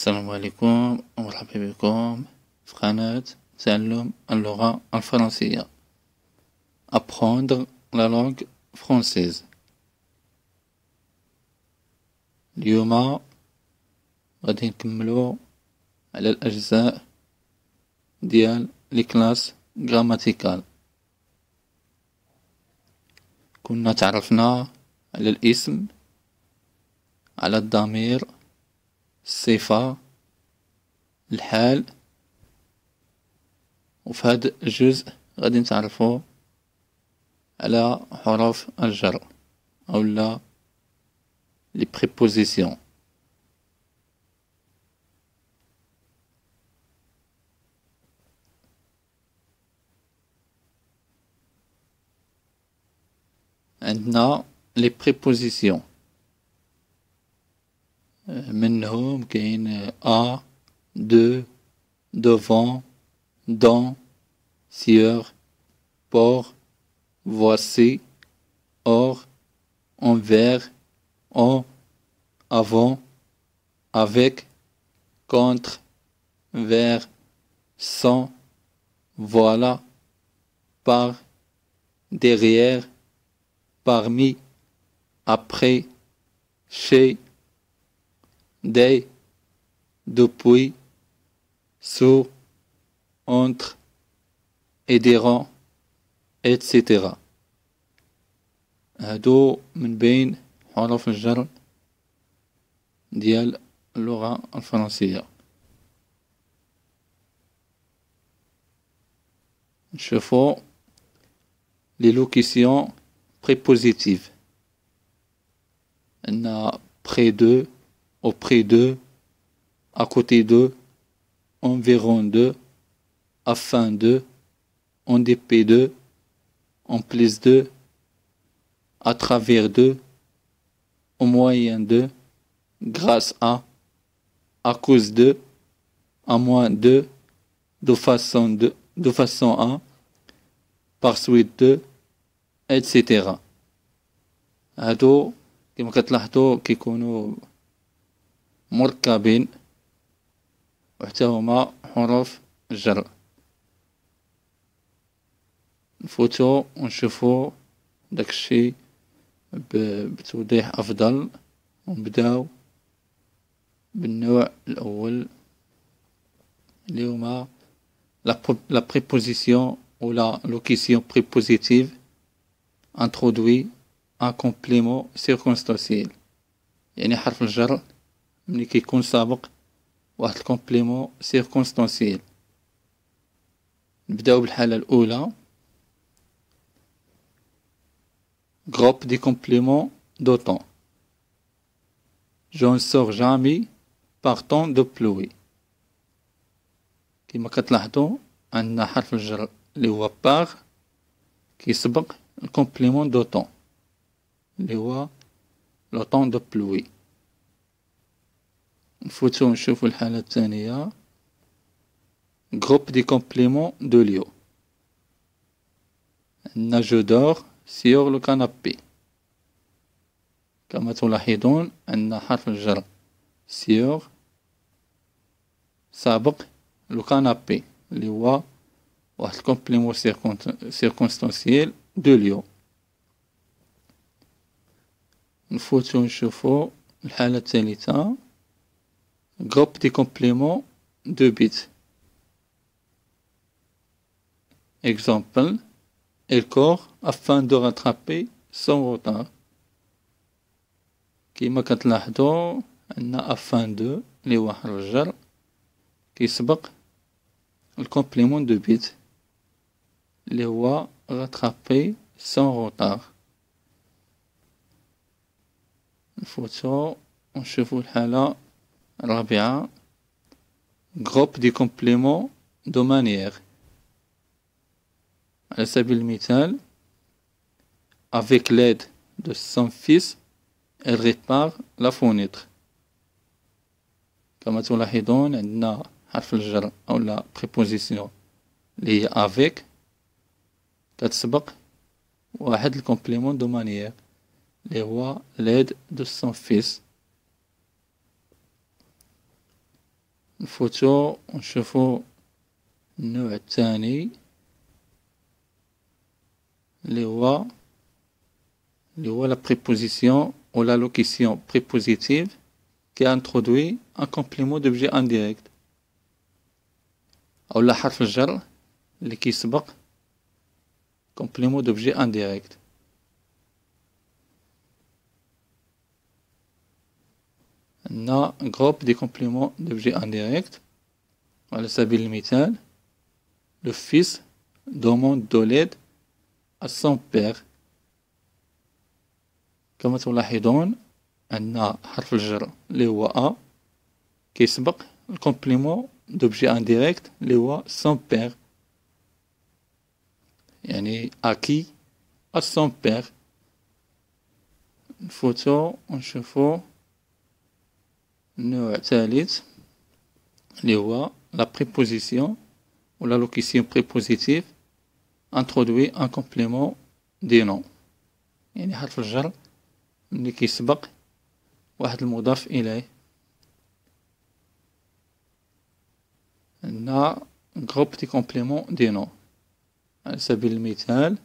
السلام عليكم ومرحبا بكم في قناة تعلم اللغة الفرنسية. Apprendre la langue française. اليوم غادي نكملو على الأجزاء ديال لي كلاس غراماتيكال. كنا تعرفنا على الاسم، على الضمير، الصفة، الحال، وفي هذا الجزء غادي نتعرفو على حروف الجر أولا لي بريبوزيسيون. عندنا لي بريبوزيسيون، منهم كاين à, de, devant, dans, sur, pour, voici, hors, envers, en, avant, avec, contre, vers, sans, voilà, par, derrière, parmi, après, chez, des, depuis, sous, entre, et durant, etc. هادو من بين حروف الجر ديال اللغة الفرنسية. نشوفو لي لوكيسيون prépositives. عندنا près de, auprès de, à côté de, environ de, afin de, en dépit de, en plus de, à travers de, au moyen de, grâce à cause de, à moins de façon à, par suite de, etc. هادو كما كتلاحظوا كيكونوا مركبين وحتى هما حروف الجر. نفوتو ونشوفو داكشي بتوضيح افضل، ونبداو بالنوع الاول اللي هما la préposition ou la locution prépositive introduit un complément circonstanciel. يعني حرف الجر ملي كيكون سابق واحد الكومبليمون سيركونستانسيل. نبداو بالحالة الأولى. Groupe des compléments d'autant. Je ne sors jamais par temps de pluie. كما كتلاحظوا عندنا حرف الجر اللي هو par كيسبق الكومبليمون d'autant اللي هو le temps de pluie. نفوتو نشوفو الحالة الثانية. Groupe des compléments de lieu. عندنا je dors sur le canapé. كما تلاحظون عندنا حرف الجر sur سابق le canapé اللي هو واحد الكومبليمون سيركونستانسيل de lieu. نفوتو نشوفو الحالة الثالثة. Groupe des compléments de but. Exemple, elle court afin de rattraper son retard. كما كتلاحظوا عندنا afin de اللي هو حرف الجر كيسبق الكومبليمون دو بيت اللي هو rattraper son retard. نفوتو ونشوفو الحالة الرابعة. Groupe des compléments de manière. على سبيل المثال avec l'aide de son fils elle répare la fenêtre. كما تلاحظون عندنا حرف الجر أو لا préposition اللي هي avec كتسبق واحد الكومبليمون دو مانيير اللي هو l'aide de son fils. نفوتو ونشوفو النوع الثاني اللي هو la préposition ou la locution prépositive qui introduit un complément d'objet indirect أو لا حرف الجر اللي كيسبق complément d'objet indirect. عندنا groupe des compléments d'objet indirect. على سبيل المثال le fils demande de l'aide à son père. كما تلاحظون عندنا حرف الجر اللي هو أ كيسبق الكومبليمون دوبجي انديريكت اللي هو son père، يعني أكي à son père. نفوتو ونشوفو النوع الثالث اللي هو la préposition ou la locution prépositive introduit un complément des noms، يعني حرف الجر ملي كيسبق واحد المضاف إليه. عندنا groupe de compléments des noms. على سبيل المثال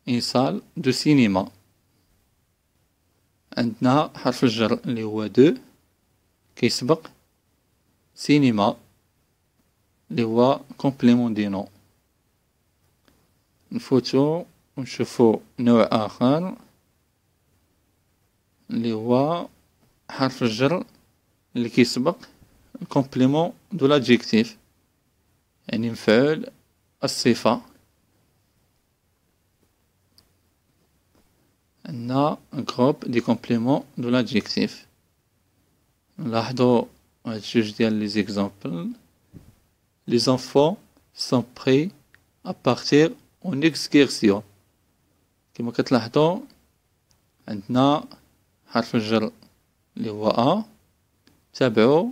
une salle de cinéma. عندنا حرف الجر اللي هو دو كيسبق سينما اللي هو complément des noms. نفوتو ونشوفو نوع آخر اللي هو حرف الجر اللي كيسبق الكومبليمون دو لادجيكتيف، يعني مفعول الصفة. عندنا groupe دي كومبليمون دو لادجيكتيف. نلاحظو هاد جوج ديال لي زيكزامبل. Les enfants sont prêts à partir en excursion. كما كتلاحظو عندنا حرف الجر اللي هو أ تابعو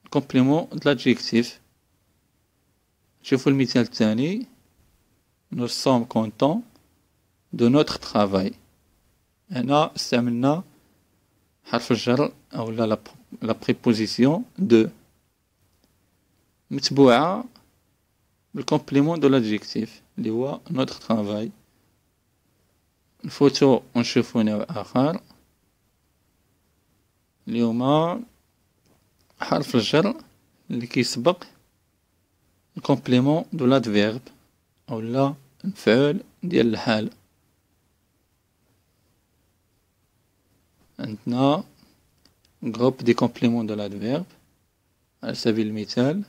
الكومبليمون د لادجيكتيف. شوفوا المثال الثاني nous sommes contents de notre travail. هنا استعملنا حرف الجر أو لا بريبوزيسيون دو متبوعة بالكومبليمون دو لادجيكتيف اللي هو notre travail. نفوتو ونشوفو نوع آخر اليوم حرف الجر اللي كيسبق الكومبليمون دو لادفيرب أو لا المفعول ديال الحال. عندنا groupe دي compléments de l'adverbe. على سبيل المثال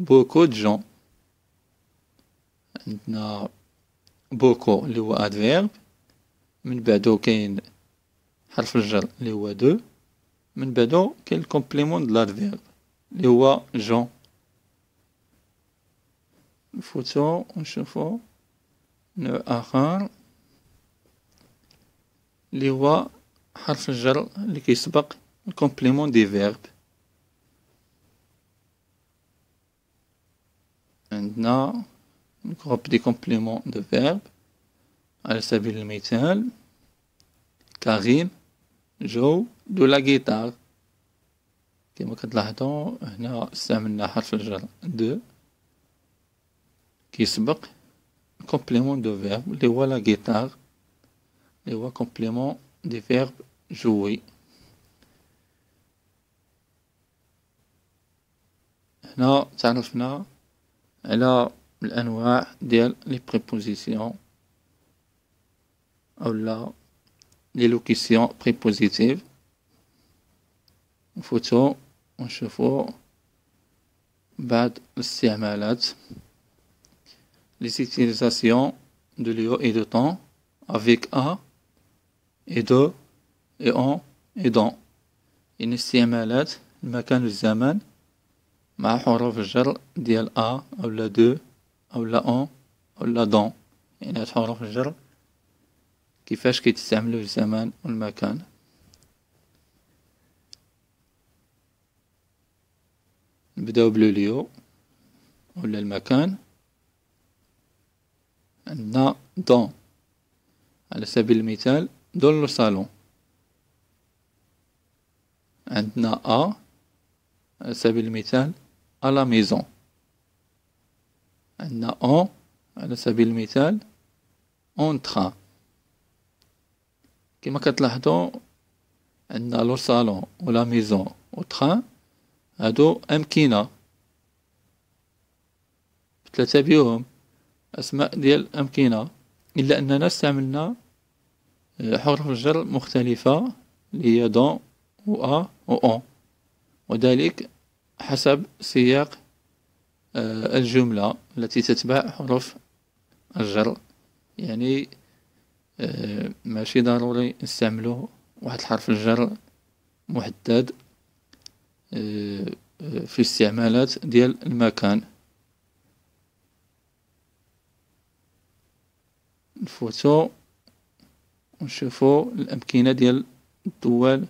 beaucoup de gens. عندنا beaucoup اللي هو adverbe، من بعدو كاين حرف الجر اللي هو دو، من بعدو كاين الكومبليمون د l'adverbe اللي هو gens. نفوتو ونشوفو نوع آخر اللي هو حرف الجر اللي كيسبق الكومبليمون دي فيرب. عندنا جروب دي كومبليمون دو فيرب. على سبيل المثال كريم جو دو لا غيتار. كما كتلاحظوا هنا استعملنا حرف الجر دو كيسبق الكومبليمون دو فيرب اللي هو لا غيتار اللي هو كومبليمون دي فيرب جوي. هنا تعرفنا على الأنواع ديال لي بريبوزيسيون أو لا لي لوكيسيون بريبوزيتيف. نفوتو ونشوفو بعض الاستعمالات. les utilisations de lieu et de temps avec à et de et en et dans. يعني استعمالات المكان والزمان مع حروف الجر ديال أ أو لا دو أو لا أون أو لا دون. يعني هاد حروف الجر كيفاش كيتستعملوا في الزمان والمكان. نبداو بلو ليو ولا المكان. عندنا دون على سبيل المثال دون لو صالون. عندنا أ على سبيل المثال à la maison. عندنا on على سبيل المثال en train. كما كتلاحظوا عندنا لو صالون و لا ميزون و تران هادو أمكنة بثلاثة بيهم أسماء ديال الأمكنة، إلا أننا استعملنا حروف الجر مختلفة اللي هي دون و أ و أون، وذلك حسب سياق الجملة التي تتبع حروف الجر. يعني ماشي ضروري نستعملو واحد الحرف الجر محدد في استعمالات ديال المكان. نفوتو ونشوفو الأمكنة ديال الدول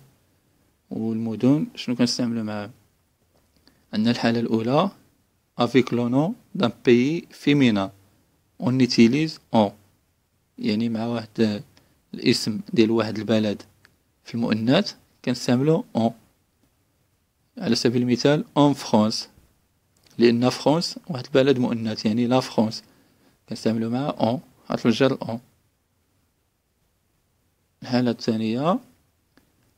والمدن شنو كنستعملو معاهم. عندنا الحالة الأولى avec le nom d'un pays féminin on utilise on، يعني مع واحد الاسم ديال واحد البلد في المؤنث كنستعملو on. على سبيل المثال en France، لأن فرنسا واحد البلد مؤنث يعني لا فرنسا كنستعملو مع on حرف الجر on. الحالة الثانية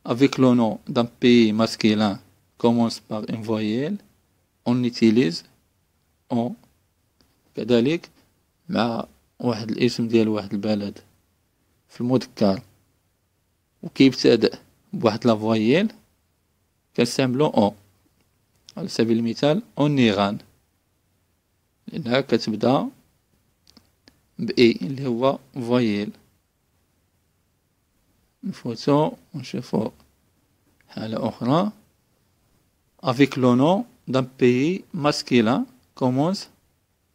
avec le nom d'un pays masculin commence par une voyelle on utilise on. كذلك مع واحد الاسم ديال واحد البلد في المذكر وكيبتدأ بواحد لا فويل كنستعملو on. على سبيل المثال en Iran لأنها كتبدا بإي اللي هو فويل. نفوتو ونشوفو حالة أخرى avec le nom d'un pays masculin commence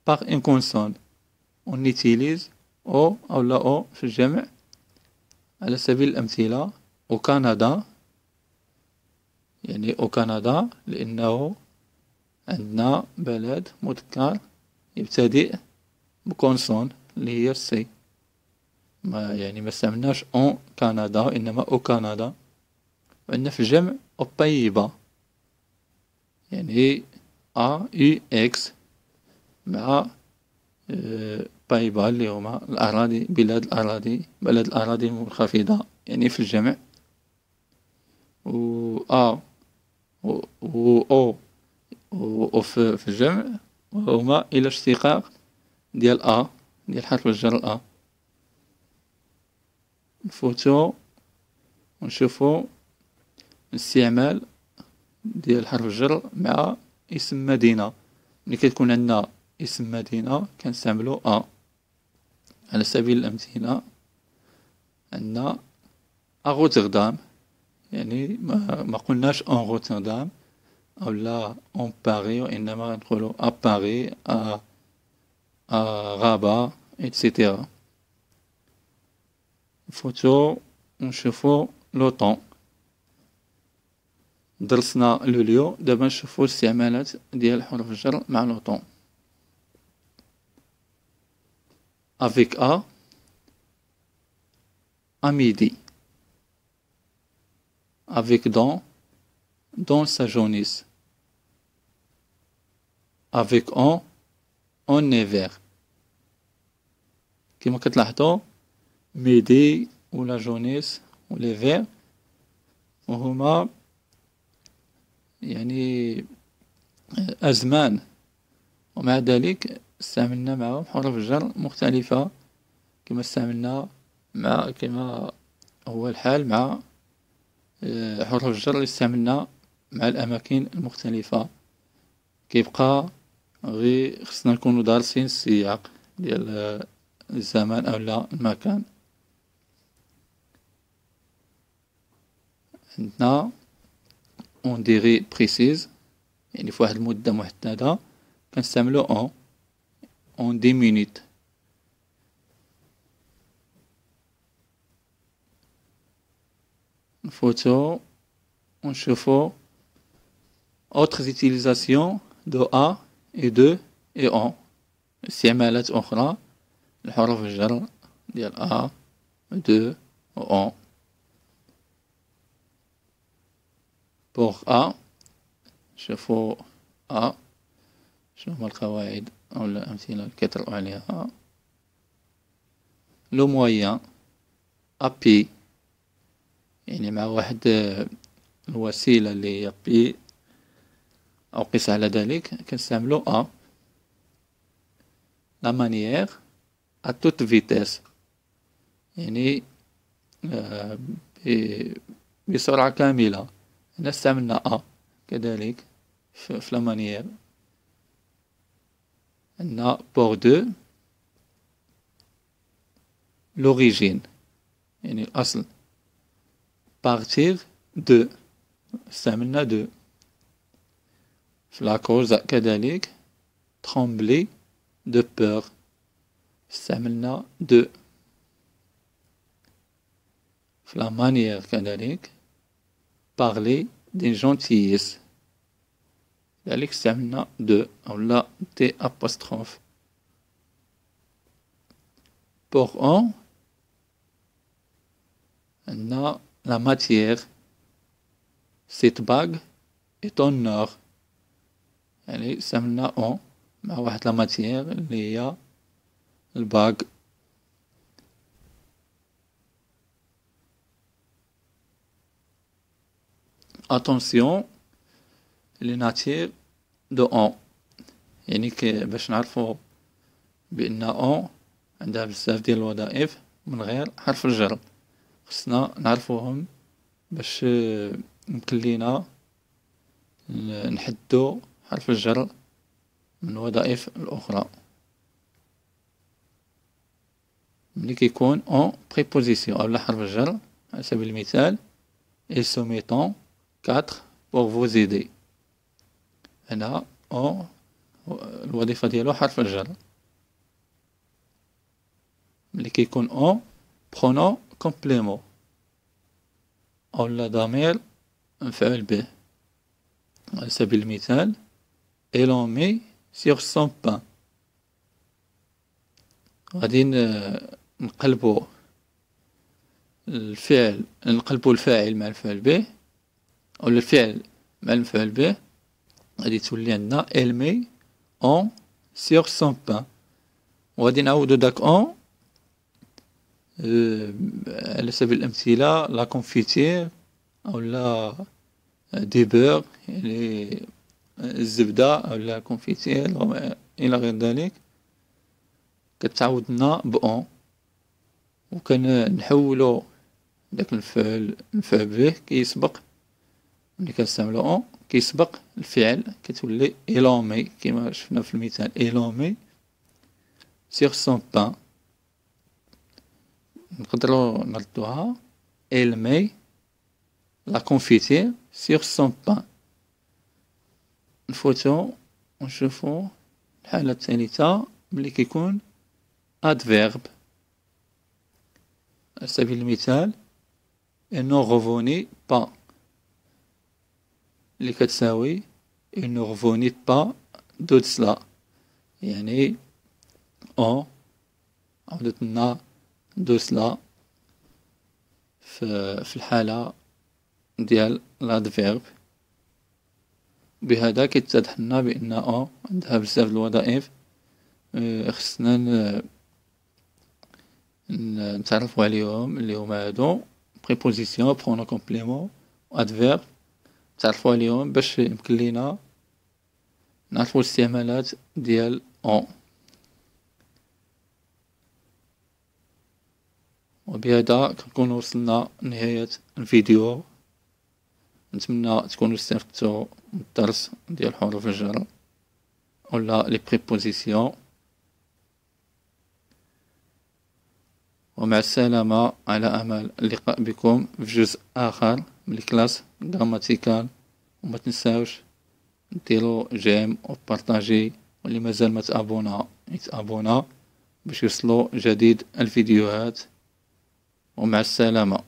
par une consonne on utilise او أو لا او في الجمع. على سبيل الأمثلة au Canada، يعني au Canada لأنه عندنا بلد مذكر يبتدئ بكونسون اللي هي السي، ما استعملناش اون كندا انما او كندا. وعندنا في الجمع او بايبا يعني ا يو اكس مع بايبا اللي هما الاراضي بلاد الاراضي المنخفضة يعني في الجمع. و ا و او في الجمع وهما الى اشتقاق ديال ا ديال حرف الجر ا. نفوتو ونشوفو الاستعمال ديال حرف الجر مع اسم مدينة. ملي كتكون عندنا اسم مدينة كنستعملو ا. على سبيل الأمثلة عندنا غوتردام، يعني ما قلناش ان غوتردام او لا ان باري، وانما نقولو ا باري ا غابة etc. نفوتو ونشوفو لو طون. درسنا لوليو، دابا نشوفو الاستعمالات ديال حروف الجر مع لو طون. avec a à midi. avec dans sa jaunisse. avec on est vert. كما كتلاحظوا ميدي ولا جونيس ولا فير وهما يعني أزمان، ومع ذلك استعملنا معهم حروف الجر مختلفة كما استعملنا كما هو الحال مع حروف الجر اللي استعملنا مع الأماكن المختلفة. كيبقى غير خصنا نكونوا دارسين السياق ديال الزمان أو لا المكان. عندنا on dirait précise يعني في واحد المدة محددة كنستعملو on 10 minutes. نفوتو ونشوفو autres utilisations de a et de et on، استعمالات أخرى لحروف الجر ديال a de و on. pour a شوفوا شنو هما القواعد أو الأمثلة اللي كيطرقوا عليها. لو مويان أبي، يعني مع واحد الوسيلة اللي هي بي أو قس على ذلك كنستعملو لا مانيير à toute vitesse، يعني بسرعة كاملة. هنا استعملنا كذلك في لا مانيير. عندنا بور دو لوريجين، يعني الأصل. بارتير دو، استعملنا دو. في لا كوز كذلك ترومبلي دو بور، استعملنا دو. في لا مانيير كذلك بارلي دين جونتييس، لذلك استعملنا دو أو لا تي أبوستروف. بور أون عندنا لا ماتيير، سيت باغ ايت اون اور، يعني استعملنا أون مع واحد لا ماتيير اللي هي الباغ. اتونسيون لي ناتير دو اون، يعني باش نعرفو بان اون عندها بزاف ديال الوظائف من غير حرف الجر، خصنا نعرفوهم باش يمكن لينا نحدو حرف الجر من الوظائف الاخرى. ملي كيكون اون بريبوزيسيون او حرف الجر، على سبيل المثال ils se mettent 4 pour vous aider. هنا اون الوظيفة ديالو حرف الجر. ملي كيكون اون برونون كومبليمون او لا ضمير مفعول به، على سبيل المثال il en met sur son pain. غادي نقلبو الفاعل مع المفعول به، او الفعل مع المفعول به، غادي تولي عندنا elle met en sur son pain. وغادي نعاودو داك اون على سبيل الامثله لا كونفيتير او لا دي بور، يعني الزبده او لا كونفيتير الى غير ذلك، كتعاود لنا بأون. وكنحولو داك المفعول به كيسبق، ملي كنستعملو اون كيسبق الفعل، كتولي إلومي كما شفنا في المثال إلومي سيغ سون بان. نقدرو نردوها إلمي لا كونفيتير سيغ سون بان. نفوتو ونشوفو الحالة الثالثة ملي كيكون adverbe. على سبيل المثال il ne revenait pas، اللي كتساوي il ne revenait pas de cela، يعني on عودت لنا de cela في الحالة ديال الادفيرب. بهذا كيتضح لنا بان on عندها بزاف الوظائف. خصنا نتعرفوا عليهم اللي هما هادو بريبوزيسيون برونو كومبليمون وادفيرب، تعرفوا عليهم باش يمكن لينا نعرفوا الاستعمالات ديال اون. وبهذا كنكون وصلنا لنهاية الفيديو. نتمنى تكونوا استفدتوا من الدرس ديال حروف الجر ولا لي بريبوزيسيون. ومع السلامة، على أمل اللقاء بكم في جزء آخر من الكلاس غراماتيكال. وما تنساوش ديروا جيم وبارطاجي، واللي مازال ما تابونا يتابونا باش يوصلوا جديد الفيديوهات. ومع السلامة.